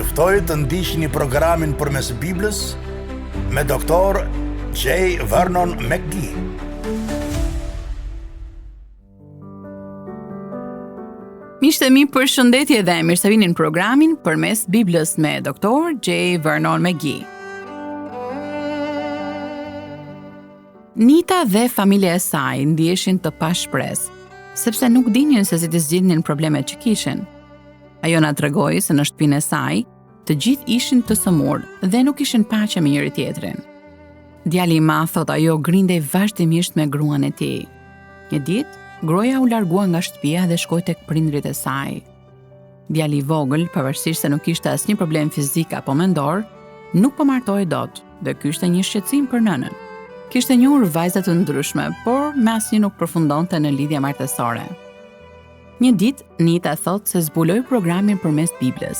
Juftoj të ndiqni programin përmes Biblës me Dr. J. Vernon McGee. Miqtë e mi, përshëndetje dhe mirë se vini në programin përmes Biblës me Dr. J. Vernon McGee. Nita dhe familja e saj ndiheshin të pashpresë, sepse nuk dinin se si të zgjidhnin problemet që kishin. Ajo na tregoi se në shtëpinë e saj, të gjithë ishin të sëmurë dhe nuk ishin paqe me njëri tjetrin. Djali i madh thot ajo grindej vazhdimisht me gruan e tij. Një ditë, gruaja u largua nga shtëpia dhe shkoi tek prindrit e saj. Djali i vogël, pavarësisht se nuk kishte asnjë problem fizik apo mendor, nuk po martohej dot, dhe ky ishte një shqetësim për nënën. Kishte njohur vajza të ndryshme, por me asnjë nuk përfundonte në lidhje martësore. Një ditë, Nita thot se zbuloi programin përmes Biblës.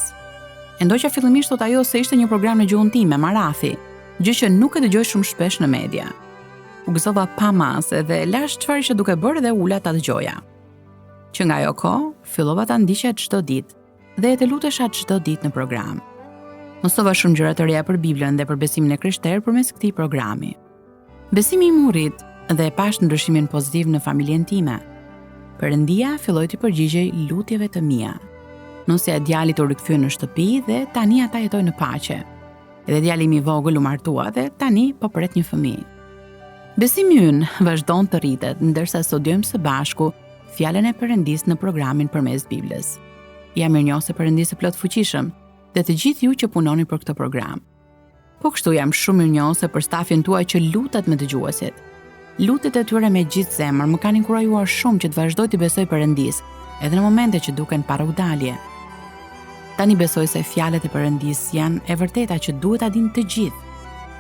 E ndoqja fillimisht thot ajo se ishte një program në gjuhën time, Marathi, gjë që nuk e dëgjoj shumë shpesh në media. U gëzova pa masë dhe lash çfarë ishte duke bërë dhe ula ta dëgjoja. Që nga ajo kohë, fillova ta ndiqja çdo ditë dhe e të lutesha çdo ditë në program. Mësova shumë gjëra të reja për Biblën dhe për besimin e krishterë përmes këtij programi. Besimi im u rrit dhe e pash ndryshimin pozitiv në familjen time. Perëndia filloi të përgjigjej lutjeve të mia. Nusja e djalit u rikthye në shtëpi dhe tani ata jetojnë në paqe. Edhe djali im i vogël u martua dhe tani po pret një fëmijë. Besimi ynë vazhdon të rritet, ndërsa studiojmë së bashku fjalën e Perëndisë në programin përmes Biblës. Jam mirënjohëse Perëndisë plot fuqishëm dhe të gjithë ju që punoni për këtë program. Po kështu jam shumë mirënjohëse për stafin tuaj që lutet me dëgjuesit. Lutjet e tyre me gjithë zemër më kanë inkurajuar shumë që të vazhdoj të besoj Perëndisë, edhe në momente që duken paraudalje. Tani besoj se fjalët e Perëndisë janë e vërteta që duhet ta dinë të gjithë.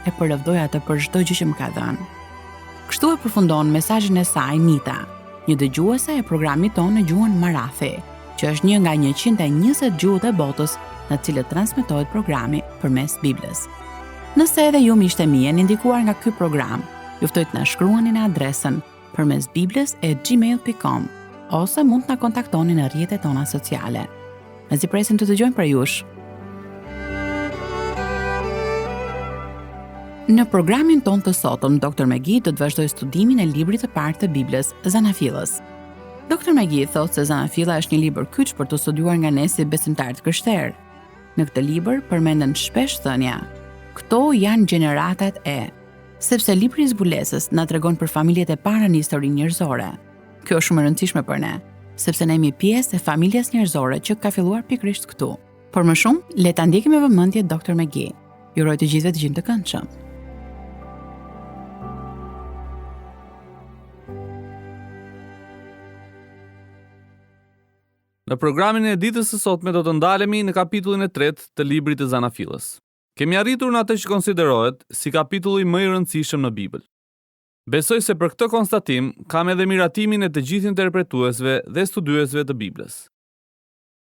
E përlëvdoj atë për çdo gjë që më ka dhënë. Kështu e përfundon mesazhin e saj Nita, një dëgjuese e programit tonë në gjuhën Marathi, që është një nga 120 gjuhët e botës në të cilët transmetohet programi përmes Biblës. Nëse edhe ju miqtë e mi jeni ndikuar nga ky program, juftoj të na shkruani në adresën përmes@gmail.com ose mund të na kontaktoni në rrjetet tona sociale. Ne presim të dëgjojmë për jush. Në programin ton të sotëm, Dr. McGee do të vazhdoj studimin e librit të parë të Biblës, Zanafillës. Dr. McGee thotë se Zanafilla është një libër kyç për të studiuar nga ne si besimtarë krishterë. Në këtë libër përmenden shpesh thënia: "Këto janë gjeneratat e", sepse libri i zbulesës na tregon për familjet e para në historinë njerëzore. Kjo është shumë e rëndësishme për ne, sepse ne jemi pjesë e familjes njerëzore që ka filluar pikërisht këtu. Por më shumë, le ta ndjekim me vëmendje Dr. McGee. Ju uroj të gjithëve dëgjim të këndshëm. Në programin e ditës së sotme do të ndalemi në kapitullin e 3 të librit të Zanafillës. Kemi arritur në atë që konsiderohet si kapitulli më i rëndësishëm në Bibël. Besoj se për këtë konstatim kam edhe miratimin e të gjithë interpretuesve dhe studiuesve të Biblës.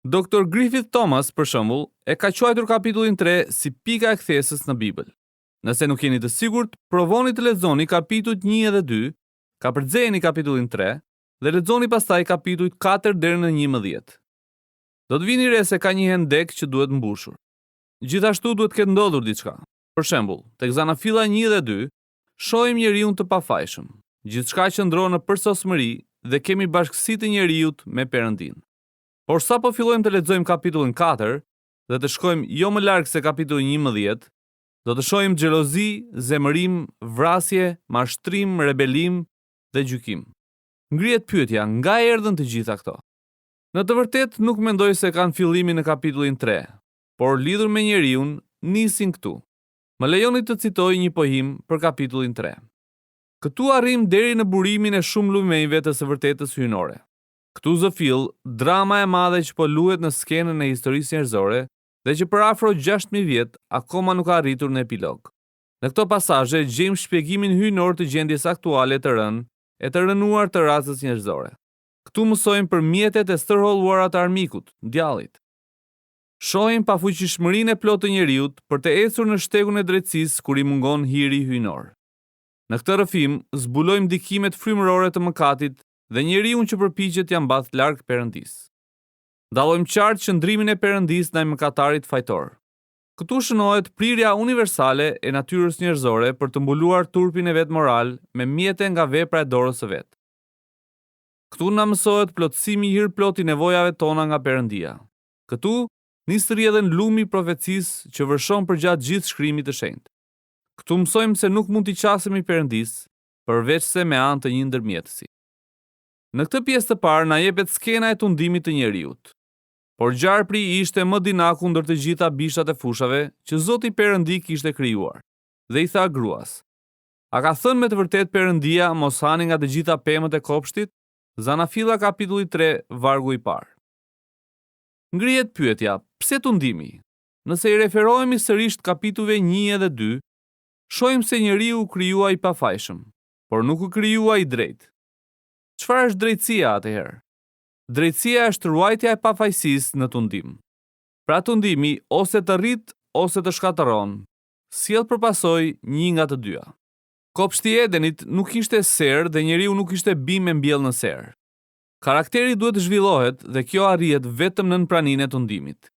Dr. Griffith Thomas, për shembull, e ka quajtur kapitullin 3 si pika e kthesës në Bibël. Nëse nuk jeni të sigurt, provoni të lexoni kapitujt 1 dhe 2, kapërcejeni kapitullin 3 dhe lexoni pastaj kapitujt 4 deri në 11. Do të vini re se ka një hendek që duhet mbushur. Gjithashtu duhet ketë ndodhur diçka. Për shembull, tek Zanafilla 1 dhe 2, shohim njeriun të pafajshëm. Gjithçka qëndron në përsosmëri dhe kemi bashkësi të njeriut me Perëndin. Por sa po fillojmë të lexojmë kapitullin 4 dhe të shkojmë jo më larg se kapitulli 11, do të shohim xhelozi, zemërim, vrasje, mashtrim, rebelim dhe gjykim. Ngrihet pyetja, nga erdhën të gjitha këto? Në të vërtetë nuk mendoj se kanë fillimin në kapitullin 3, por lidhur me njeriun, nisin këtu. Më lejoni të citoj një pohim për kapitullin 3. Këtu arrim deri në burimin e shumë lumejve të së vërtetës hyjnore. Këtu zëfill drama e madhe që po luhet në skenën e historisë njerëzore dhe që për afro 6000 vjet akoma nuk ka arritur në epilog. Në këto pasazhe gjejmë shpjegimin hyjnor të gjendjes aktuale të rënë e të rënuar të rasës njerëzore. Këtu mësojmë për mjetet e stërholluara të armikut, djallit. Shohim pafuqishmërinë e plotë të njeriut për të ecur në shtegun e drejtësisë kur i mungon hiri hyjnor. Në këtë rrëfim zbulojmë ndikimet frymërore të mëkatit dhe njeriun që përpiqet ja mbath larg Perëndisë. Dallojmë qartë qëndrimin e Perëndisë ndaj mëkatarit fajtor. Këtu shënohet prirja universale e natyrës njerëzore për të mbuluar turpin e vet moral me mjete nga vepra e dorës së vet. Këtu na mësohet plotësimi i hirplot i nevojave tona nga Perëndia. Këtu nis të rrjedhën lumi i profecisë që vërshon përgjatë gjithë shkrimit të shenjtë. Këtu mësojmë se nuk mund t'i qasemi Perëndisë përveç se me anë të një ndërmjetësi. Në këtë pjesë të parë na jepet skena e tundimit të njeriut. Por gjarpri ishte më dinaku ndër të gjitha bishat e fushave që Zoti Perëndi kishte krijuar. Dhe i tha gruas: "A ka thënë me të vërtet Perëndia mos hani nga të gjitha pemët e kopshtit?" Zanafilla kapitulli 3, vargu i parë. Ngrihet pyetja, pse tundimi? Nëse i referohemi sërish kapitujve 1 dhe 2, shohim se njeriu u krijua i pafajshëm, por nuk u krijua i drejtë. Çfarë është drejtësia atëherë? Drejtësia është ruajtja e pafajësisë në tundim. Pra tundimi ose të rrit ose të shkatëron, sjell përpasoj një nga të dyja. Kopshti i Edenit nuk ishte serë dhe njeriu nuk ishte bimë e mbjellë në serë. Karakteri duhet të zhvillohet dhe kjo arrihet vetëm nën praninë e tundimit.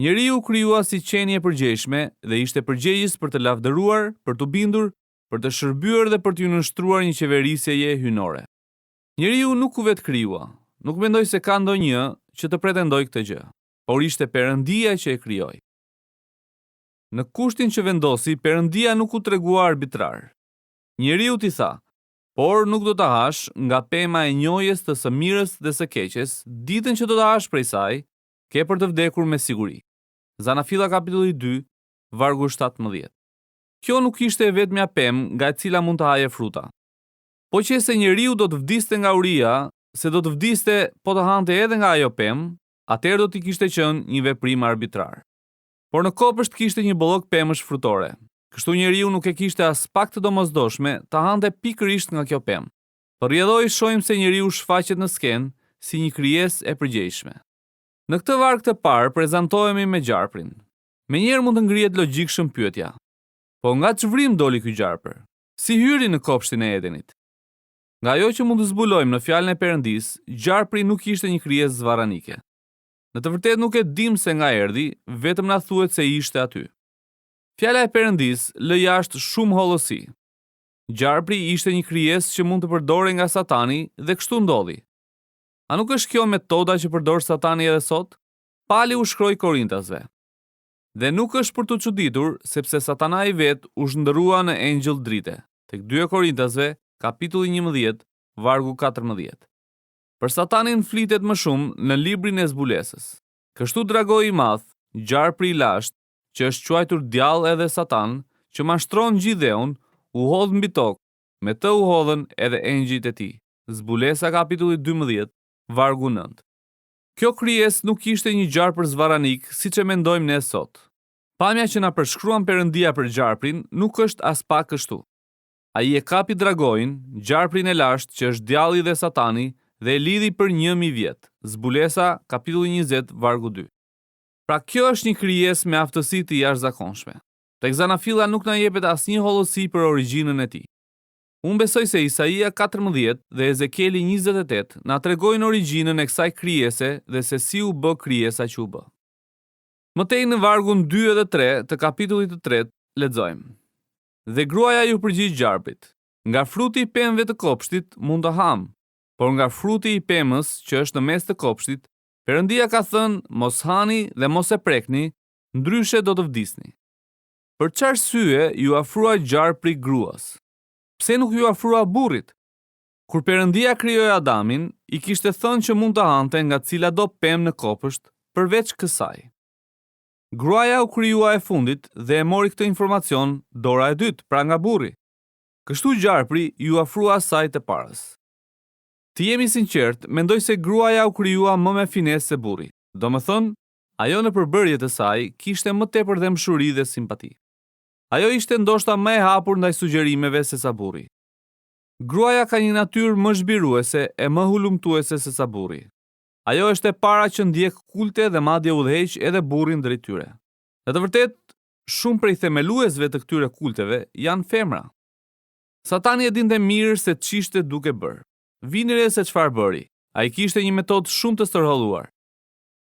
Njeriu u krijua si qenie e përgjegjshme dhe ishte përgjegjës për të lavdëruar, për të bindur, për të shërbyer dhe për të nënshtruar një qeverisjeje hyjnore. Njeriu nuk u vetë krijua. Nuk mendoj se ka ndonjë që të pretendoj këtë gjë, por ishte Perëndia që e krijoi. Në kushtin që vendosi, Perëndia nuk u tregua arbitrar. Njeriu t'i tha: "Por nuk do ta hash nga pema e njohjes të së mirës dhe së keqes, ditën që do ta hash prej saj, ke për të vdekur me siguri." Zanafilla kapitulli 2, vargu 17. Kjo nuk ishte e vetmja pemë nga e cila mund të haje fruta. Po që se njeriu do të vdiste nga uria, se do të vdiste po të hante edhe nga ajo pemë, atëherë do t'i kishte qenë një veprim arbitrar. Por në kopësht kishte një bollok pemësh frutore. Kështu njeriu nuk e kishte as pak të domosdoshme të hante pikërisht nga kjo pemë. Për rrjedhoj shohim se njeriu shfaqet në skenë si një krijesë e përgjegjshme. Në këtë varg të parë prezantohemi me gjarprin. Menjëherë mund të ngrihet logjikshëm pyetja: po nga ç'vrim doli ky gjarpër? Si hyri në kopshtin e Edenit? Nga ajo që mund të zbulojmë në fjalën e Perëndisë, gjarpri nuk ishte një krijesë zvarranike. Në të vërtetë nuk e dim se nga erdhi, vetëm na thuhet se ishte aty. Fjala e Perëndisë lë jashtë shumë hollësi. Gjarpri ishte një krijesë që mund të përdorej nga Satani dhe kështu ndodhi. A nuk është kjo metoda që përdor Satani edhe sot? Pali u shkroi Korintasve. Dhe nuk është për të çuditur, sepse Satana i vet u zhndërrua në engjëll drite. Tek 2 Korintasve, kapitulli 11, vargu 14. Për Satanin flitet më shumë në librin e zbulesës. Kështu dragoi i madh, gjarpri i lashtë, që është quajtur djallë edhe Satan, që mashtron gjithë dheun, u hodh mbi tokë, me të u hodhën edhe engjëjt e tij. Zbulesa kapitulli 12, vargu 9. Kjo krijesë nuk ishte një gjarpër zvarranik siç e mendojmë ne sot. Pamja që na përshkruan Perëndia për gjarprin nuk është as pak kështu. Ai e kapi dragoin, gjarprin e lashtë që është djalli dhe Satani, dhe e lidhi për 1000 vjet. Zbulesa kapitulli 20, vargu 2. Pra kjo është një krijesë me aftësi të jashtëzakonshme. Tek Zanafilla nuk na jepet asnjë hollësi për origjinën e tij. Unë besoj se Isaia 14 dhe Ezekieli 28 na tregojnë origjinën e kësaj krijese dhe se si u bë krijesa që u bë. Mëtej në vargun 2 dhe 3 të kapitullit të 3 lexojmë: Dhe gruaja ju përgjigj gjarprit: nga fruti i pemëve të kopshtit mund të ham, por nga fruti i pemës që është në mes të kopshtit, Perëndia ka thënë: mos hani dhe mos e prekni, ndryshe do të vdisni. Për çfarë syje ju afrua gjarpri gruas? Pse nuk ju afrua burrit? Kur Perëndia krijoi Adamin, i kishte thënë që mund të hante nga cilado pemë në kopësht, përveç kësaj. Gruaja u krijua e fundit dhe e mori këtë informacion dora e dytë, pra nga burri. Kështu gjarpri ju afrua asaj të parës. Të jemi sinqert, mendoj se gruaja u krijua më me finesë se burri. Domethënë, ajo në përbërje të saj kishte më tepër dëmshuri dhe simpati. Ajo ishte ndoshta më e hapur ndaj sugjerimeve se sa burri. Gruaja ka një natyrë më zhbiruese e më hulumtuese se sa burri. Ajo është e para që ndjek kulte dhe madje udhëheq edhe burrin drejt tyre. Në të vërtetë, shumë prej themeluesve të këtyre kulteve janë femra. Satani e dinte mirë se ç'ishte duke bërë. Vini re se çfarë bëri. Ai kishte një metodë shumë të stërholluar.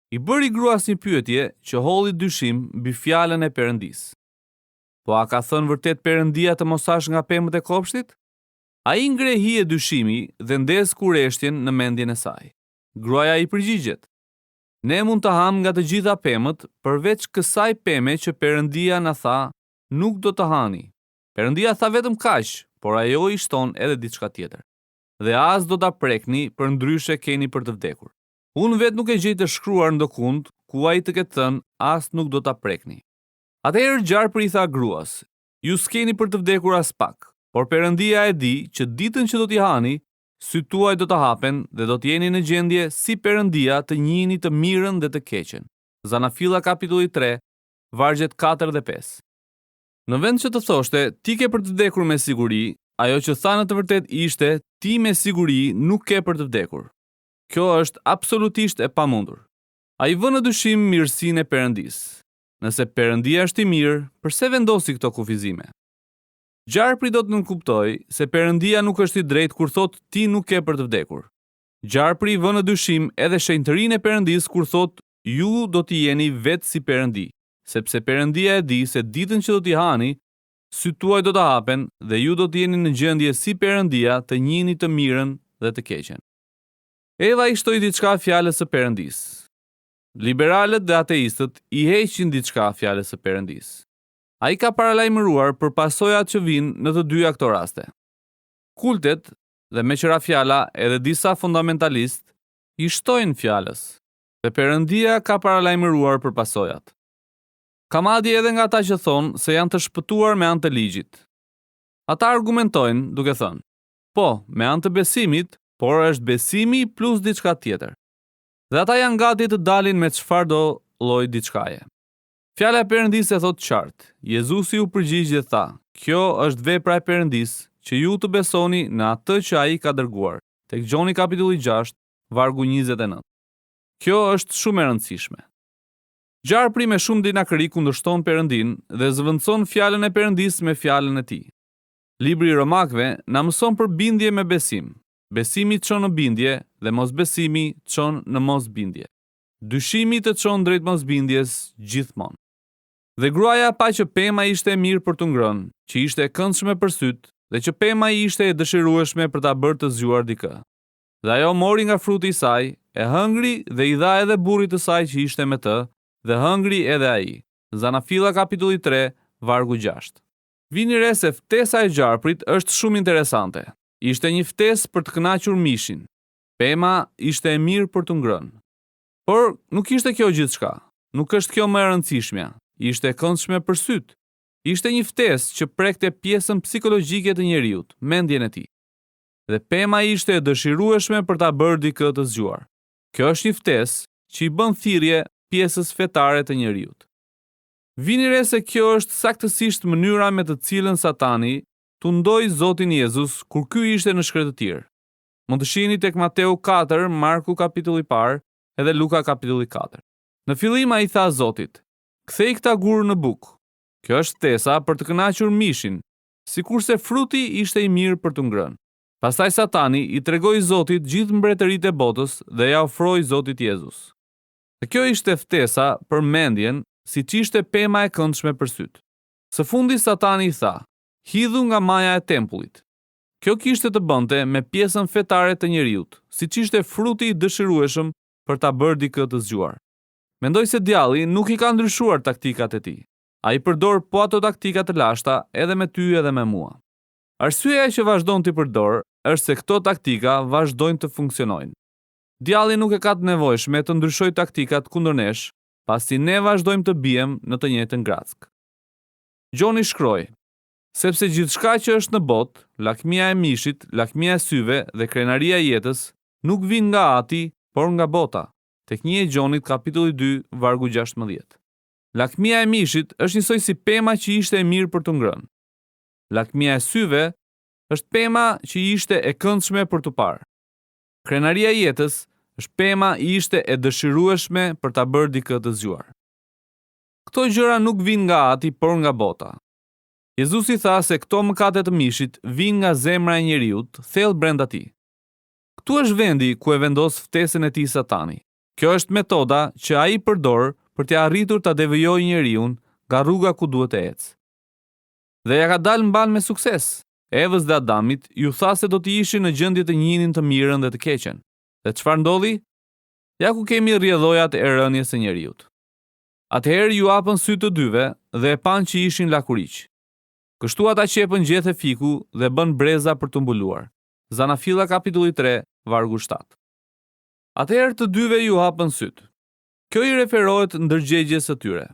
I bëri gruas një pyetje që holli dyshim mbi fjalën e Perëndisë. Po a ka thënë vërtet Perëndia të mos hash nga pemët e kopshtit? Ai ngre hije dyshimi dhe ndes kureshtjen në mendjen e saj. Gruaja i përgjigjet: "Ne mund të ham nga të gjitha pemët, përveç kësaj peme që Perëndia na tha, nuk do të hani." Perëndia tha vetëm kaq, por ajo i shton edhe diçka tjetër. "Dhe as do ta prekni, për ndryshe keni për të vdekur." Unë vetë nuk e gjej të shkruar ndokund ku ai të ketë thënë as nuk do ta prekni. Atëherë gjarpri i tha gruas: "Ju s'keni për të vdekur as pak, por Perëndia e di që ditën që do t'i hani, sytë tuaj do të hapen dhe do t'jeni në gjendje si Perëndia të njihni të mirën dhe të keqen." Zanafilla kapitulli 3, vargjet 4 dhe 5. Në vend që të thoshte ti ke për të vdekur me siguri, ajo që tha në të vërtet ishte ti me siguri nuk ke për të vdekur. Kjo është absolutisht e pamundur. Ai vë në dyshim mirësinë e Perëndisë. Nëse Perëndia është i mirë, pse vendosi këto kufizime? Gjarpri do të nënkuptoj se Perëndia nuk është i drejtë kur thot ti nuk ke për të vdekur. Gjarpri vë në dyshim edhe shenjtërinë e Perëndisë kur thot ju do t'i jeni vetë si Perëndi, sepse Perëndia e di se ditën që do t'i hani, sytë tuaj do të hapen dhe ju do të jeni në gjendje si Perëndia të njihni të mirën dhe të keqen. Eva i shtoi diçka fjalës së Perëndisë. Liberalët dhe ateistët i heqin diçka fjalës së Perëndisë. Ai ka paralajmëruar për pasojat që vijnë në të dyja këto raste. Kultet dhe me qëra fjala edhe disa fundamentalistë i shtojnë fjalës, dhe Perëndia ka paralajmëruar për pasojat. Ka madje edhe nga ata që thonë se janë të shpëtuar me anë të ligjit. Ata argumentojnë duke thënë: "Po, me anë të besimit, por është besimi plus diçka tjetër." Dhe ata janë gati të dalin me çfarëdo lloj diçkaje. Fjala e Perëndisë e thotë qartë. Jezusi u përgjigj dhe tha: "Kjo është vepra e Perëndisë, që ju të besoni në atë që ai ka dërguar." Tek Gjoni kapitulli 6, vargu 29. Kjo është shumë e rëndësishme. Gjarpri me shumë dinakëri kundërshton Perëndin dhe zëvendëson fjalën e Perëndisë me fjalën e tij. Libri i Romakëve na mëson për bindje me besim. Besimi çon në bindje dhe mosbesimi çon në mosbindje. Dyshimi të çon drejt mosbindjes gjithmonë. Dhe gruaja pa që pema ishte e mirë për të ngrënë, që ishte e këndshme për syt, dhe që pema i ishte e dëshirueshme për ta bërë të zgjuar dikë. Dhe ajo mori nga fruti i saj, e hëngri dhe i dha edhe burrit të saj që ishte me të, dhe hëngri edhe ai. Zanafilla kapitulli 3, vargu 6. Vini re se ftesa e gjarprit është shumë interesante. Ishte një ftesë për të kënaqur mishin. Pema ishte e mirë për të ngrënë. Por nuk ishte kjo gjithçka. Nuk është kjo më e rëndësishmja. Ishte e këndshme për syt. Ishte një ftesë që prekte pjesën psikologjike të njeriut, mendjen e tij. Dhe pema ishte e dëshirueshme për ta bërë dikë të zgjuar. Kjo është një ftesë që i bën thirrje pjesës fetare të njeriut. Vini re se kjo është saktësisht mënyra me të cilën Satani tundoi Zotin Jezus kur ky ishte në shkretëtir. Mund të shihni tek Mateu 4, Marku kapitulli 1 edhe Luka kapitulli 4. Në fillim ai tha Zotit: "Kthej këta gurë në bukë." Kjo është ftesa për të kënaqur mishin, sikurse fruti ishte i mirë për të ngrënë. Pastaj Satani i tregoi Zotit gjithë mbretëritë e botës dhe ja ofroi Zotit Jezus. Dhe kjo ishte ftesa për mendjen, siç ishte pema e këndshme për syt. Së fundi Satani i tha: "Hidhu nga maja e tempullit." Kjo kishte të bënte me pjesën fetare të njeriut, siç ishte fruti i dëshirueshëm për ta bërë dikë të zgjuar. Mendoj se djalli nuk i ka ndryshuar taktikat e tij. Ai përdor po ato taktika të lashta edhe me ty edhe me mua. Arsyeja që vazhdon t'i përdor është se këto taktika vazhdojnë të funksionojnë. Djalli nuk e ka të nevojshme të ndryshojë taktikat kundër nesh, pasi ne vazhdojmë të bijem në të njëjtën grack. Gjoni shkroi: "Sepse gjithçka që është në botë, lakmia e mishit, lakmia e syve dhe krenaria e jetës, nuk vijnë nga Ati, por nga bota." Tek 1 Gjonit kapitulli 2, vargu 16. Lakmia e mishit është njësoj si pema që ishte e mirë për të ngrënë. Lakmia e syve është pema që ishte e këndshme për të parë. Krenaria e jetës është pema që ishte e dëshirueshme për ta bërë dikë të zgjuar. Këto gjëra nuk vijnë nga Ati, por nga bota. Jezusi tha se këto mëkate të mishit vijnë nga zemra e njeriut, thellë brenda tij. Ktu është vendi ku e vendos ftesën e tij Satani. Kjo është metoda që ai përdor për t'ia arritur ta devijojë njeriun nga rruga ku duhet të ecë. Dhe ja ka dalë mban me sukses. Evës dhe Adamit ju tha se do t'i ishin në gjendje të njihnin të mirën dhe të keqen. Dhe çfarë ndodhi? Ja ku kemi rrjedhojat e rënies së njeriut. Atëherë ju hapën sy të dyve dhe e panë që ishin lakuriq. Kështu ata qepën gjethe fiku dhe bën breza për të mbuluar. Zanafilla kapitulli 3, vargu 7. Atëherë të dyve ju hapën syt. Kjo i referohet ndërgjegjes së tyre.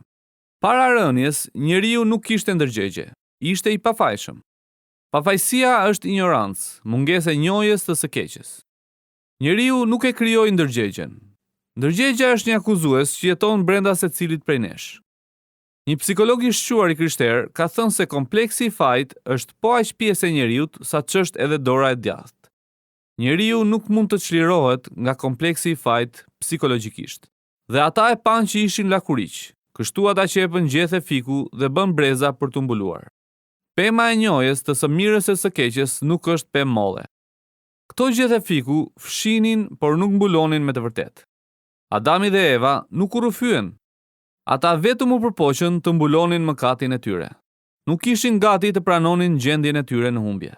Para rënies, njeriu nuk kishte ndërgjegje, ishte i pafajshëm. Pafajësia është ignorancë, mungesë e njohjes të së keqes. Njeriu nuk e krijoi ndërgjegjen. Ndërgjegja është një akuzues që jeton brenda secilit prej nesh. Një psikolog i shquar i krishterë ka thënë se kompleksi i fajt është po aq pjesë e njeriut sa ç'është edhe dora e djathtë. Njeriu nuk mund të çlirohet nga kompleksi i fajt psikologjikisht. Dhe ata e panë që ishin lakuriq, kështu ata qepën gjethe fiku dhe bën breza për të mbuluar. Pema e njohjes të së mirës e së keqes nuk është pemë molle. Këto gjethe fiku fshinin, por nuk mbulonin me të vërtetë. Adami dhe Eva nuk u rrëfyen. Ata vetëm u përpoqën të mbulonin mëkatin e tyre. Nuk ishin gati të pranonin gjendjen e tyre në humbje.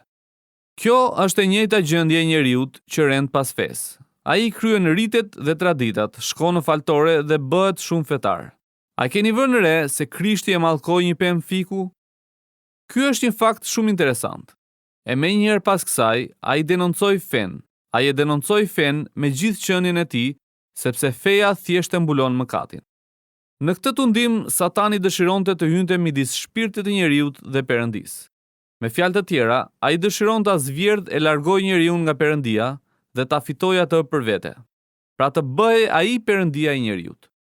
Kjo është e njëjta gjendje e njeriut që rend pas fesë. Ai kryen ritet dhe traditat, shkon në faltore dhe bëhet shumë fetar. A keni vënë re se Krishti e mallkoi një pemë fiku? Ky është një fakt shumë interesant. E menjëherë pas kësaj, ai denoncoi fen. Ai e denoncoi fen me gjithë qenien e tij, sepse feja thjesht e mbulon mëkatin. Në këtë tundim, Satani dëshironte të hynte midis shpirtit të njeriut dhe Perëndis. Me fjalë të tjera, ai dëshiron ta zvjedhë e largojë njeriun nga Perëndia dhe ta fitojë atë për vete. Pra të bëhej ai Perëndia i njeriut.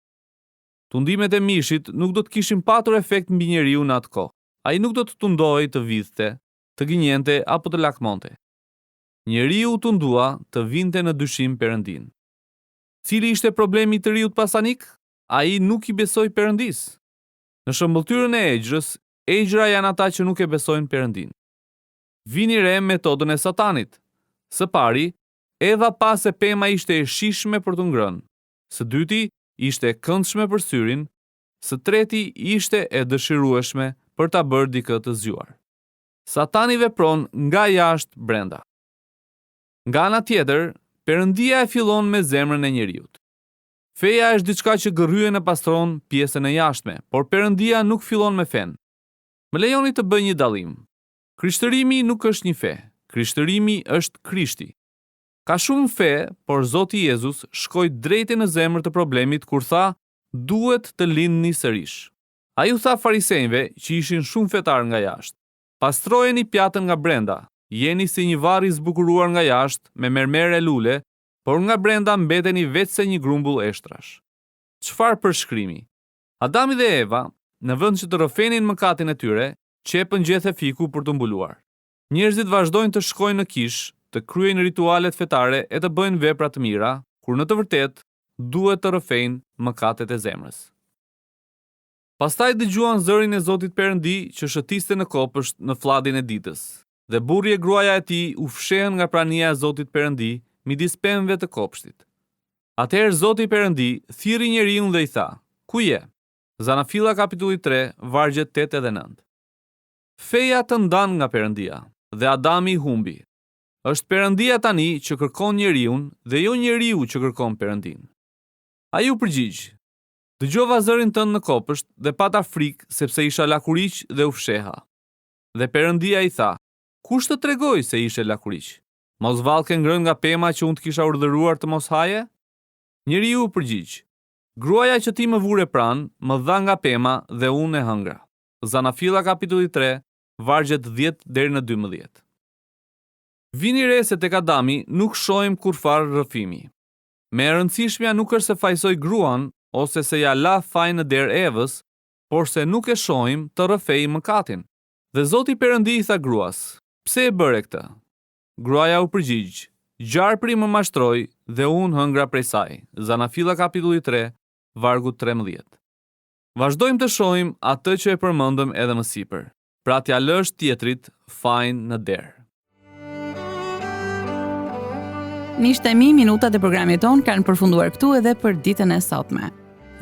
Tundimet e mishit nuk do të kishin patur efekt mbi njeriu në atë kohë. Ai nuk do të tundohej të vidhte, të gënjente apo të lakmonte. Njeriu tundua të vinte në dyshim Perëndin. Cili ishte problemi i të riut pasanik? Ai nuk i besoi Perëndis. Në shëmbulltyrën e Egjrës, Egjra janë ata që nuk e besojnë Perëndin. Vini re metodën e Satanit. Së pari, Eva pa se pema ishte e shishme për të ngrënë. Së dyti, ishte e këndshme për syrin. Së treti, ishte e dëshirueshme për ta bërë dikë të zgjuar. Satani vepron nga jashtë brenda. Nga ana tjetër, Perëndia e fillon me zemrën e njeriut. Feja është diçka që gërryen e pastron pjesën e jashtme, por Perëndia nuk fillon me fen. Më lejoni të bëj një dallim. Krishtërimi nuk është një fe. Krishtërimi është Krishti. Ka shumë fe, por Zoti Jezus shkoi drejt në zemër të problemit kur tha, duhet të lindni sërish. Ai u tha farisejve që ishin shumë fetar nga jashtë. Pastrojeni pjatën nga brenda. Jeni si një varr i zbukuruar nga jashtë me mermer e lule, por nga brenda mbeteni vetë se një grumbull eshtrash. Çfarë përshkrimi? Adami dhe Eva, në vend që të rrëfenin mëkatin e tyre, qepën gjethe fiku për të mbuluar. Njerëzit vazhdojnë të shkojnë në kish, të kryejnë ritualet fetare e të bëjnë vepra të mira, kur në të vërtetë duhet të rrëfejnë mëkatet e zemrës. Pastaj dëgjuan zërin e Zotit Perëndi që shëtiste në kopësht në flladin e ditës. Dhe burri e gruaja e tij u fshehen nga prania e Zotit Perëndi midis pemëve të kopshtit. Atëherë Zoti Perëndi thirrri njeriun dhe i tha: "Ku je?" Zanafilla kapitulli 3, vargjet 8 dhe 9. Feja të ndan nga Perëndia dhe Adami i humbi. Është Perëndia tani që kërkon njeriun dhe jo njeriu që kërkon Perëndin. Ai u përgjigj: "Dëgjova zërin tënd në kopësht dhe pata frikë sepse isha lakuriq dhe u fsheha." Dhe Perëndia i tha: "Kush të tregoi se ishe lakuriq? Mos vallke ngrënë nga pema që unë të kisha urdhëruar të mos haje?" Njeriu u përgjigj: "Gruaja që ti më vure pranë, më dha nga pema dhe unë e hëngra." Zanafilla kapitulli 3, vargjet 10 deri në 12. Vini re se tek Adami nuk shohim kurfar rrëfimi. Me e rëndësishmja nuk është se fajsoi gruan ose se ja la fajin në derë Evës, por se nuk e shohim të rrëfej mëkatin. Dhe Zoti Perëndi i tha gruas: "Pse e bëre këtë?" Gruaja u përgjigj: "Gjarpri më mashtroi dhe unë hëngra prej saj." Zanafilla kapitulli 3, vargu 13. Vazhdojmë të shohim atë që e përmendëm edhe më sipër. Pra t'ja lësh tjetrit fajin në derë. Miqtemi, minutat e programit ton kanë përfunduar këtu edhe për ditën e sotme.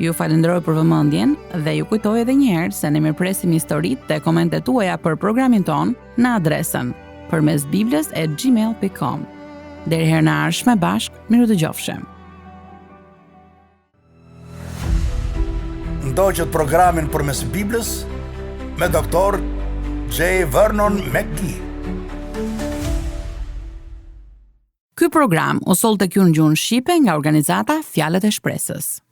Ju falenderoj për vëmendjen dhe ju kujtoj edhe një herë se ne mirpresim historitë dhe komentet tuaja për programin ton në adresën përmesbibles@gmail.com. Deri herë në ardhshme bashk, miru dëgjofshim. Ndoqët programin përmes Biblës me Dr. J. Vernon McGee. Ky program u soll tek ju në gjuhën shqipe nga organizata Fjalët e Shpresës.